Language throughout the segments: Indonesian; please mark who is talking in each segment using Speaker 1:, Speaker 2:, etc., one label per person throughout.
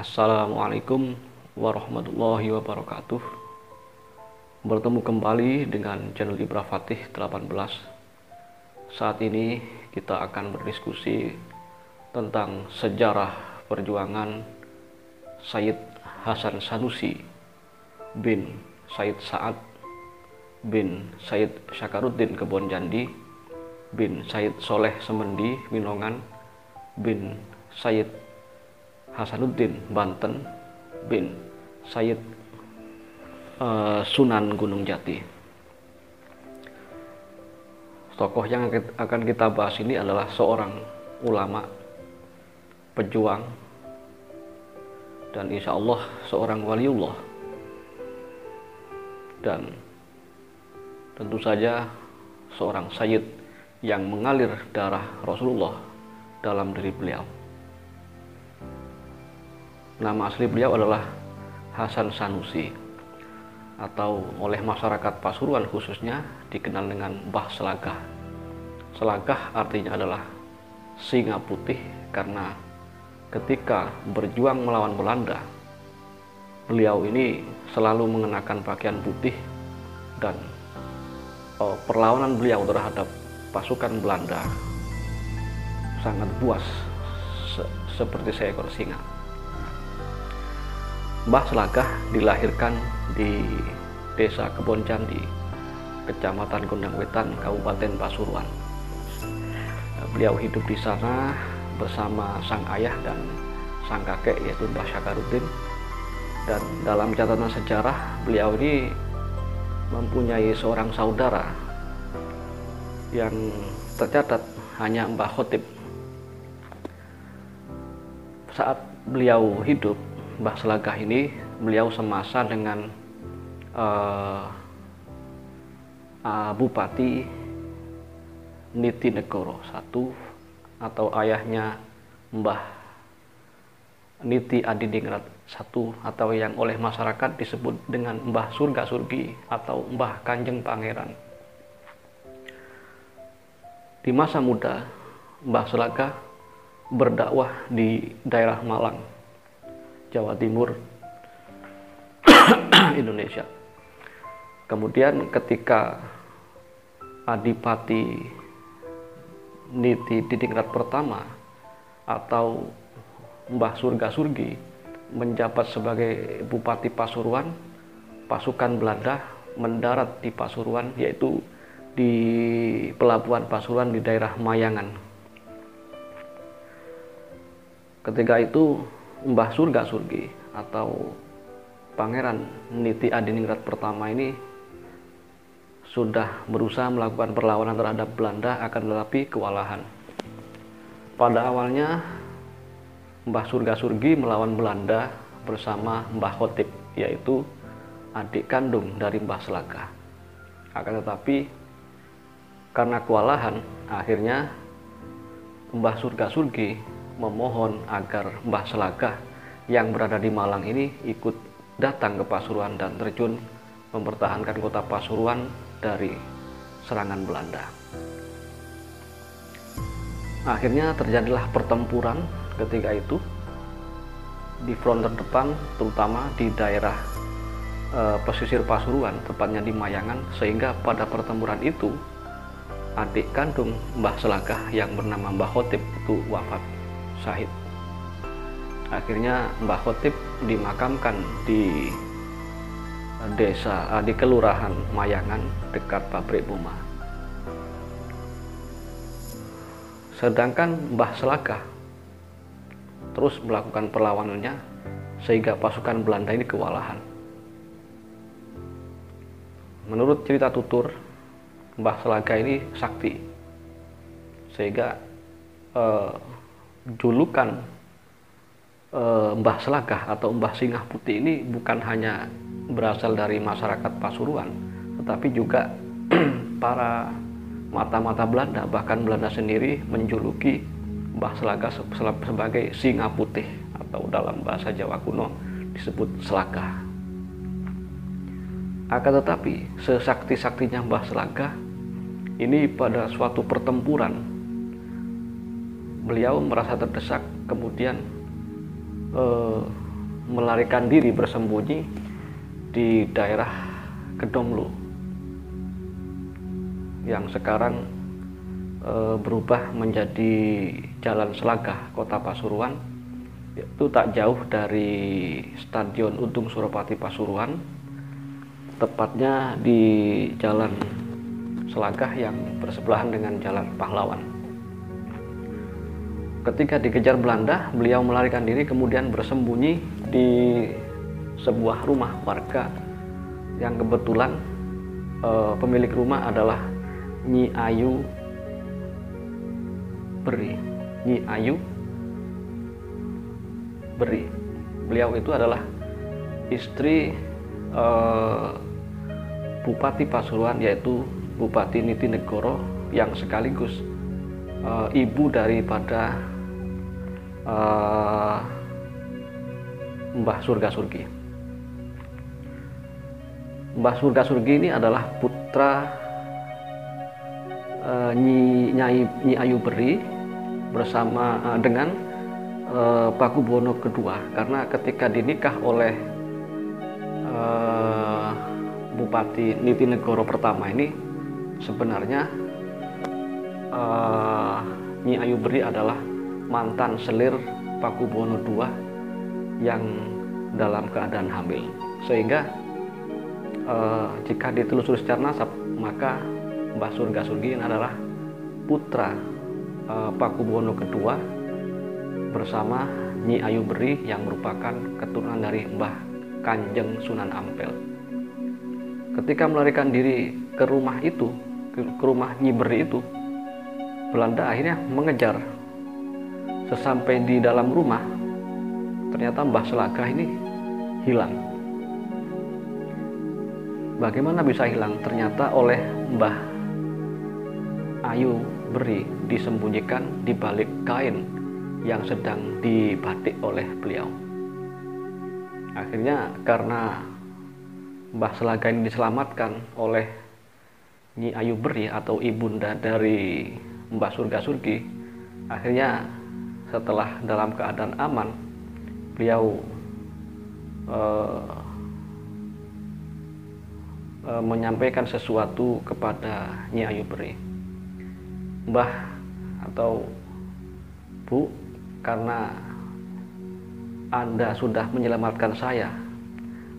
Speaker 1: Assalamualaikum warahmatullahi wabarakatuh. Bertemu kembali dengan channel Ibra Fatih 18. Saat ini kita akan berdiskusi tentang sejarah perjuangan Sayyid Hasan Sanusi bin Sayyid Sa'ad bin Sayyid Syakaruddin Kebonjandi bin Sayyid Soleh Semendi Winongan bin Sayyid Hasanuddin Banten bin Sayyid Sunan Gunung Jati. Tokoh yang akan kita bahas ini adalah seorang ulama, pejuang, dan insya Allah seorang waliullah, dan tentu saja seorang sayyid yang mengalir darah Rasulullah dalam diri beliau. Nama asli beliau adalah Hasan Sanusi, atau oleh masyarakat Pasuruan khususnya dikenal dengan Mbah Selagah. Selagah artinya adalah singa putih, karena ketika berjuang melawan Belanda, beliau ini selalu mengenakan pakaian putih, dan perlawanan beliau terhadap pasukan Belanda sangat buas seperti seekor singa. Mbah Selagah dilahirkan di Desa Kebonjandi, Kecamatan Gondang Wetan, Kabupaten Pasuruan. Beliau hidup di sana bersama sang ayah dan sang kakek, yaitu Mbah Syakaruddin. Dan dalam catatan sejarah, beliau ini mempunyai seorang saudara yang tercatat hanya Mbah Khotib. Saat beliau hidup, Mbah Selagah ini beliau semasa dengan Bupati Nitinegoro I, atau ayahnya Mbah Niti Adiningrat I, atau yang oleh masyarakat disebut dengan Mbah Surga Surgi atau Mbah Kanjeng Pangeran. Di masa muda, Mbah Selagah berdakwah di daerah Malang, Jawa Timur, Indonesia. Kemudian ketika Adipati Niti Diningrat pertama atau Mbah Surga Surgi menjabat sebagai Bupati Pasuruan, pasukan Belanda mendarat di Pasuruan, yaitu di pelabuhan Pasuruan di daerah Mayangan. Ketika itu Mbah Surga Surgi atau Pangeran Niti Adiningrat pertama ini sudah berusaha melakukan perlawanan terhadap Belanda, akan tetapi kewalahan. Pada awalnya Mbah Surga Surgi melawan Belanda bersama Mbah Khotib, yaitu adik kandung dari Mbah Selagah. Akan tetapi karena kewalahan, akhirnya Mbah Surga Surgi memohon agar Mbah Selagah yang berada di Malang ini ikut datang ke Pasuruan dan terjun mempertahankan kota Pasuruan dari serangan Belanda. Akhirnya terjadilah pertempuran ketika itu di front terdepan, terutama di daerah pesisir Pasuruan, tepatnya di Mayangan, sehingga pada pertempuran itu adik kandung Mbah Selagah yang bernama Mbah Khotib itu wafat syahid. Akhirnya Mbah Khotib dimakamkan di desa, di kelurahan Mayangan dekat pabrik Puma. Sedangkan Mbah Selagah terus melakukan perlawanannya sehingga pasukan Belanda ini kewalahan. Menurut cerita tutur, Mbah Selagah ini sakti, sehingga julukan Mbah Selagah atau Mbah Singa Putih ini bukan hanya berasal dari masyarakat Pasuruan, tetapi juga para mata-mata Belanda, bahkan Belanda sendiri menjuluki Mbah Selagah sebagai Singa Putih, atau dalam bahasa Jawa kuno disebut Selagah. Akan tetapi sesakti-saktinya Mbah Selagah ini, pada suatu pertempuran beliau merasa terdesak, kemudian melarikan diri bersembunyi di daerah Kedomlu yang sekarang berubah menjadi Jalan Selagah, Kota Pasuruan, itu tak jauh dari Stadion Untung Suropati Pasuruan, tepatnya di Jalan Selagah yang bersebelahan dengan Jalan Pahlawan. Ketika dikejar Belanda, beliau melarikan diri kemudian bersembunyi di sebuah rumah warga yang kebetulan pemilik rumah adalah Nyi Ayu Beri. Nyi Ayu Beri. Beliau itu adalah istri Bupati Pasuruan, yaitu Bupati Nitinegoro, yang sekaligus ibu daripada Mbah Surga Surgi. Mbah Surga Surgi ini adalah putra Nyi Ayu Beri bersama dengan Pakubuwono II, karena ketika dinikah oleh Bupati Nitinegoro pertama ini, sebenarnya Nyi Ayu Beri adalah mantan selir Pakubuwono II yang dalam keadaan hamil, sehingga jika ditelusuri secara nasab, maka Mbah Surga Surgi adalah putra Pakubuwono II bersama Nyi Ayu Beri yang merupakan keturunan dari Mbah Kanjeng Sunan Ampel. Ketika melarikan diri ke rumah itu, ke rumah Nyi Beri itu, Belanda akhirnya mengejar. Sesampai di dalam rumah, ternyata Mbah Selagah ini hilang. Bagaimana bisa hilang? Ternyata oleh Mbah Ayu Beri disembunyikan di balik kain yang sedang dibatik oleh beliau. Akhirnya karena Mbah Selagah ini diselamatkan oleh Nyi Ayu Beri atau ibunda dari Mbah Surga Surgi, akhirnya setelah dalam keadaan aman, beliau menyampaikan sesuatu kepada Nyi Ayu Beri. Mbah atau Bu, karena Anda sudah menyelamatkan saya,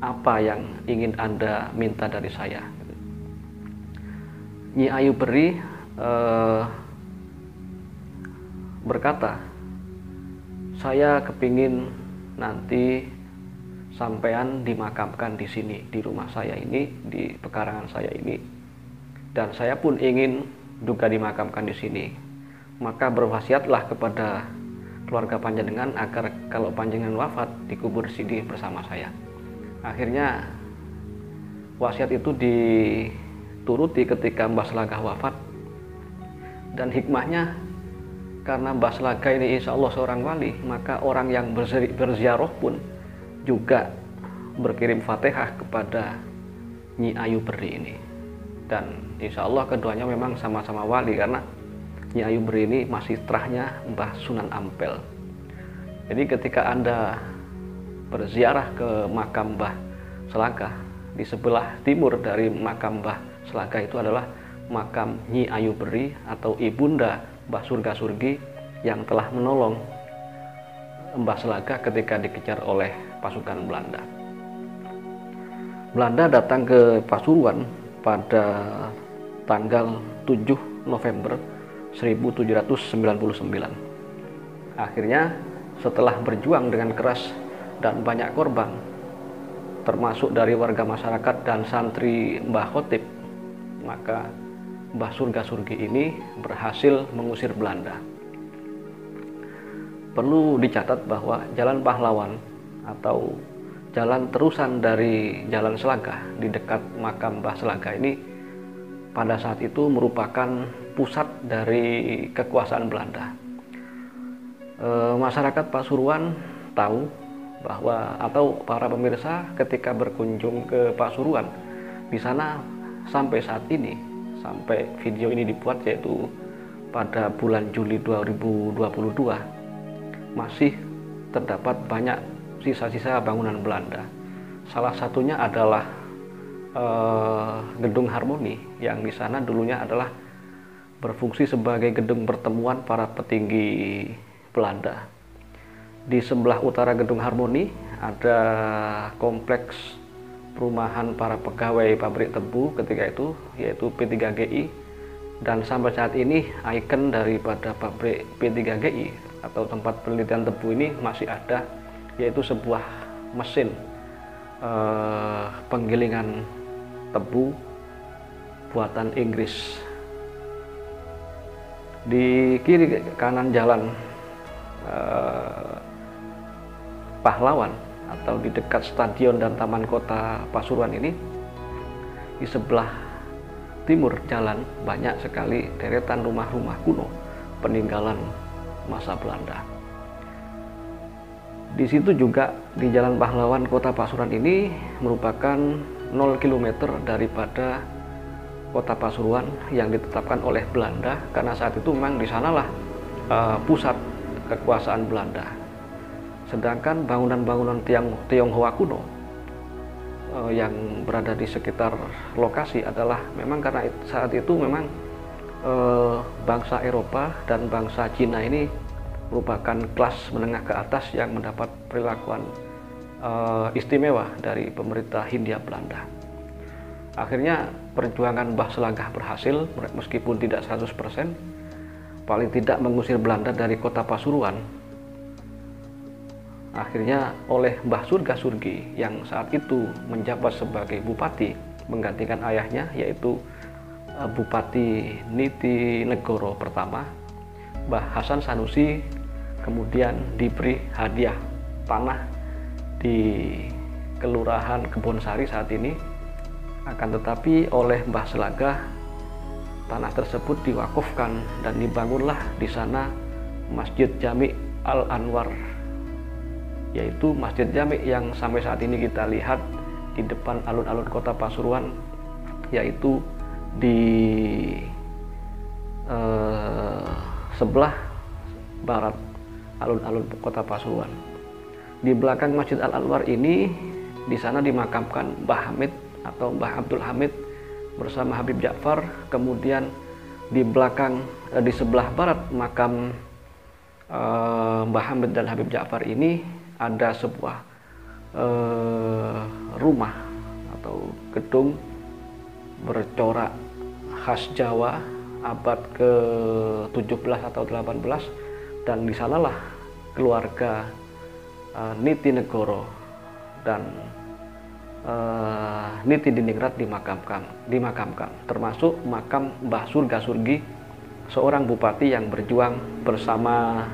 Speaker 1: apa yang ingin Anda minta dari saya? Nyi Ayu Beri berkata, saya kepingin nanti sampean dimakamkan di sini, di rumah saya ini, di pekarangan saya ini, dan saya pun ingin juga dimakamkan di sini. Maka berwasiatlah kepada keluarga panjenengan agar kalau panjenengan wafat dikubur di sini bersama saya. Akhirnya wasiat itu dituruti ketika Mbah Selagah wafat, dan hikmahnya karena Mbah Selagah ini insya Allah seorang wali, maka orang yang berziarah pun juga berkirim Fatihah kepada Nyi Ayu Beri ini. Dan insya Allah keduanya memang sama-sama wali, karena Nyi Ayu Beri ini masih terahnya Mbah Sunan Ampel. Jadi ketika Anda berziarah ke makam Mbah Selagah, di sebelah timur dari makam Mbah Selagah itu adalah makam Nyi Ayu Beri atau ibunda Mbah Surga Surgi yang telah menolong Mbah Selagah ketika dikejar oleh pasukan Belanda. Belanda datang ke Pasuruan pada tanggal 7 November 1799. Akhirnya setelah berjuang dengan keras dan banyak korban, termasuk dari warga masyarakat dan santri Mbah Khotib, maka Mbah Surga Surgi ini berhasil mengusir Belanda. Perlu dicatat bahwa Jalan Pahlawan atau jalan terusan dari Jalan Selagah di dekat makam Mbah Selagah ini pada saat itu merupakan pusat dari kekuasaan Belanda. Masyarakat Pasuruan tahu bahwa, atau para pemirsa ketika berkunjung ke Pasuruan, di sana sampai saat ini, sampai video ini dibuat, yaitu pada bulan Juli 2022, masih terdapat banyak sisa-sisa bangunan Belanda. Salah satunya adalah Gedung Harmoni, yang di sana dulunya adalah berfungsi sebagai gedung pertemuan para petinggi Belanda. Di sebelah utara Gedung Harmoni ada kompleks perumahan para pegawai pabrik tebu ketika itu, yaitu P3GI, dan sampai saat ini ikon daripada pabrik P3GI atau tempat penelitian tebu ini masih ada, yaitu sebuah mesin penggilingan tebu buatan Inggris. Di kiri kanan jalan Pahlawan atau di dekat stadion dan taman kota Pasuruan ini, di sebelah timur jalan banyak sekali deretan rumah-rumah kuno peninggalan masa Belanda. Di situ juga di Jalan Pahlawan Kota Pasuruan ini merupakan 0 km daripada Kota Pasuruan yang ditetapkan oleh Belanda, karena saat itu memang di sanalah pusat kekuasaan Belanda. Sedangkan bangunan-bangunan Tionghoa kuno yang berada di sekitar lokasi adalah memang karena saat itu memang bangsa Eropa dan bangsa Cina ini merupakan kelas menengah ke atas yang mendapat perilakuan istimewa dari pemerintah Hindia Belanda. Akhirnya perjuangan Mbah Selagah berhasil, meskipun tidak 100%, paling tidak mengusir Belanda dari kota Pasuruan. Akhirnya oleh Mbah Surga Surgi yang saat itu menjabat sebagai bupati menggantikan ayahnya, yaitu Bupati Niti Negoro pertama, Mbah Hasan Sanusi, kemudian diberi hadiah tanah di Kelurahan Kebonsari saat ini. Akan tetapi oleh Mbah Selagah tanah tersebut diwakafkan dan dibangunlah di sana Masjid Jami Al-Anwar, yaitu Masjid Jami yang sampai saat ini kita lihat di depan alun-alun kota Pasuruan, yaitu di sebelah barat alun-alun kota Pasuruan. Di belakang Masjid Al-Anwar ini, di sana dimakamkan Mbah Hamid atau Mbah Abdul Hamid bersama Habib Ja'far. Kemudian di belakang, di sebelah barat makam Mbah Hamid dan Habib Ja'far ini ada sebuah rumah atau gedung bercorak khas Jawa abad ke-17 atau 18, dan di sanalah keluarga Niti Negoro dan Niti Diningrat dimakamkan, termasuk makam Mbah Surga Surgi, seorang bupati yang berjuang bersama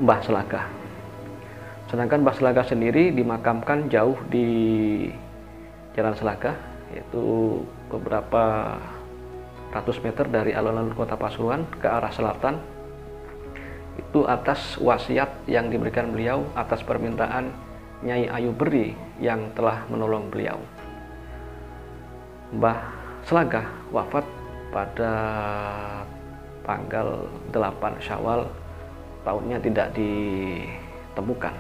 Speaker 1: Mbah Selagah. Sedangkan Mbah Selagah sendiri dimakamkan jauh di Jalan Selagah, yaitu beberapa ratus meter dari alun-alun kota Pasuruan ke arah selatan. Itu atas wasiat yang diberikan beliau atas permintaan Nyai Ayu Beri yang telah menolong beliau. Mbah Selagah wafat pada tanggal 8 Syawal, tahunnya tidak ditemukan.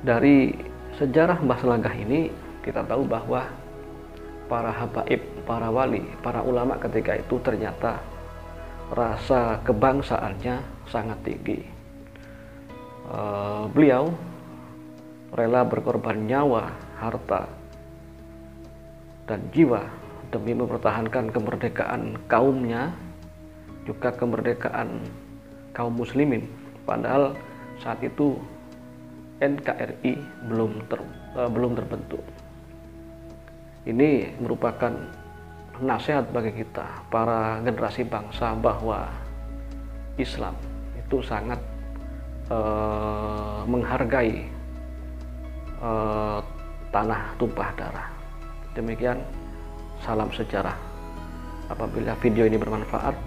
Speaker 1: Dari sejarah Mbah Selagah ini kita tahu bahwa para habaib, para wali, para ulama ketika itu ternyata rasa kebangsaannya sangat tinggi. Beliau rela berkorban nyawa, harta, dan jiwa demi mempertahankan kemerdekaan kaumnya, juga kemerdekaan kaum muslimin. Padahal saat itu NKRI belum terbentuk. Ini merupakan nasihat bagi kita, para generasi bangsa, bahwa Islam itu sangat menghargai tanah tumpah darah. Demikian, salam sejarah. Apabila video ini bermanfaat,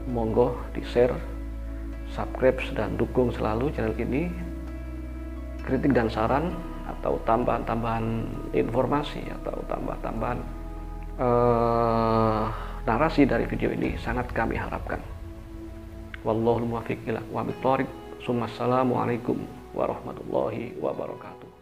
Speaker 1: monggo di-share, subscribe, dan dukung selalu channel ini. Kritik dan saran atau tambahan-tambahan informasi atau tambahan narasi dari video ini sangat kami harapkan. Wallahul muwaffiq ila aqwamit thoriq. Assalamualaikum warahmatullahi wabarakatuh.